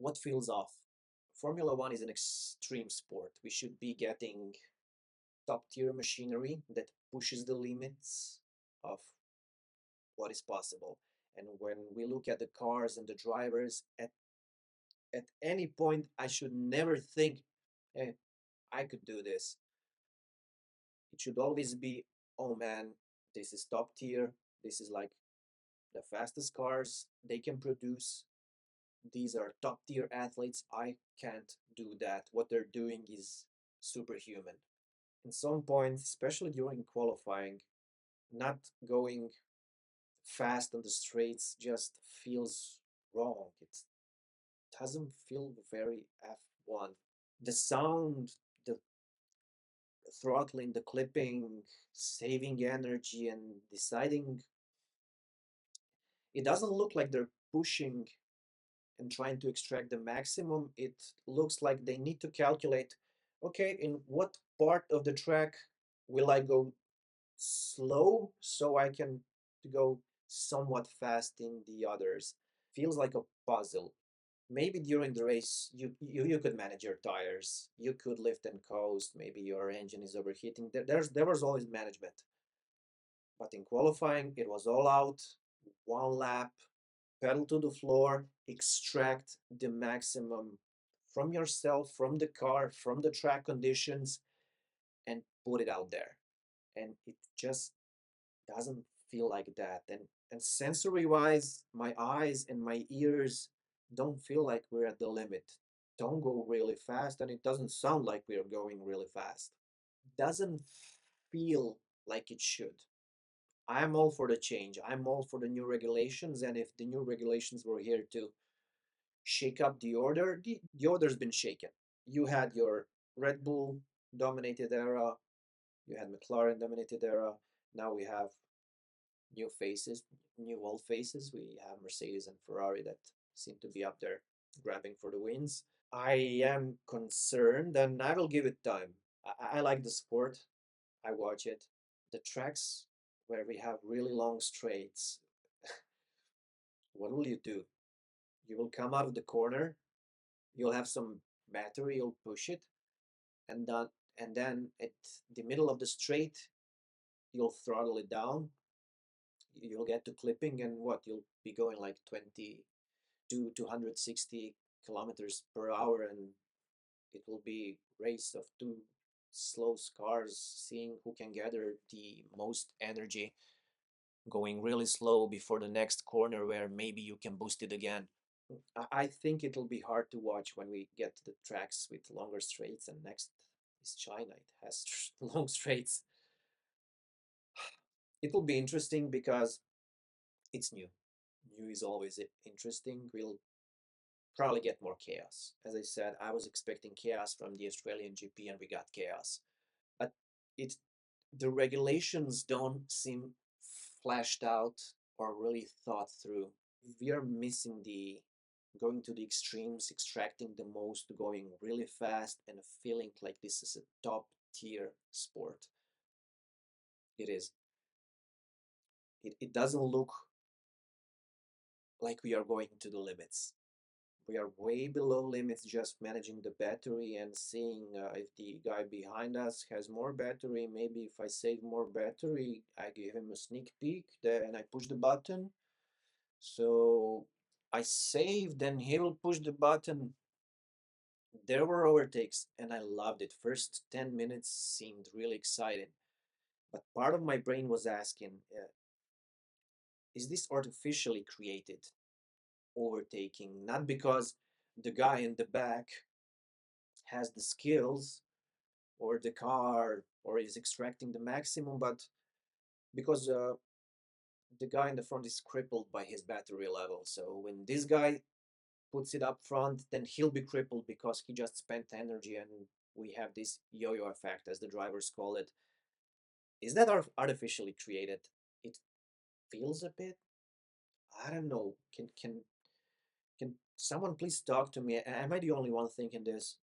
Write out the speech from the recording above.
what feels off? Formula One is an extreme sport. We should be getting top tier machinery that pushes the limits of what is possible. And when we look at the cars and the drivers, at any point, I should never think, hey, I could do this. It should always be, oh man, this is top tier. This is like the fastest cars they can produce. These are top tier athletes. I can't do that. What they're doing is superhuman. In some points, especially during qualifying, not going fast on the straights just feels wrong. It doesn't feel very F1. The sound, the throttling, the clipping, saving energy, and deciding, it doesn't look like they're pushing and trying to extract the maximum. It looks like they need to calculate, okay, in what part of the track will I go slow so I can go somewhat fast in the others. Feels like a puzzle. Maybe during the race you could manage your tires, you could lift and coast, maybe your engine is overheating. There was always management. But in qualifying, it was all out, one lap, pedal to the floor, extract the maximum from yourself, from the car, from the track conditions, and put it out there. And it just doesn't feel like that. And sensory wise, my eyes and my ears don't feel like we're at the limit. Don't go really fast, and it doesn't sound like we're going really fast. Doesn't feel like it should. I'm all for the change. I'm all for the new regulations, and if the new regulations were here to shake up the order, the order's been shaken. You had your Red Bull dominated era, you had McLaren dominated era. Now we have new faces, new old faces. We have Mercedes and Ferrari that seem to be up there grabbing for the wins. I am concerned, and I will give it time. I like the sport. I watch it. The tracks where we have really long straights, what will you do? You will come out of the corner, you'll have some battery, you'll push it, and then at the middle of the straight, you'll throttle it down. You'll get to clipping, and what? You'll be going like 20 to 160 kilometers per hour, and it will be race of two slow cars, seeing who can gather the most energy, going really slow before the next corner where maybe you can boost it again. I think it'll be hard to watch when we get to the tracks with longer straights, and next is China. It has long straights. It will be interesting because it's new. New is always interesting. We'll probably get more chaos. As I said, I was expecting chaos from the Australian GP, and we got chaos. But it the regulations don't seem flashed out or really thought through. We are missing the going to the extremes, extracting the most, going really fast, and feeling like this is a top tier sport. It is. It doesn't look like we are going to the limits. We are way below limits, just managing the battery and seeing if the guy behind us has more battery. Maybe if I save more battery, I give him a sneak peek there and I push the button. So I save, then he will push the button. There were overtakes and I loved it. First 10 minutes seemed really exciting. But part of my brain was asking, is this artificially created overtaking? Not because the guy in the back has the skills or the car or is extracting the maximum, but because the guy in the front is crippled by his battery level. So when this guy puts it up front, then he'll be crippled because he just spent energy, and we have this yo-yo effect, as the drivers call it. Is that artificially created? It feels a bit. I don't know. Can someone please talk to me? Am I the only one thinking this?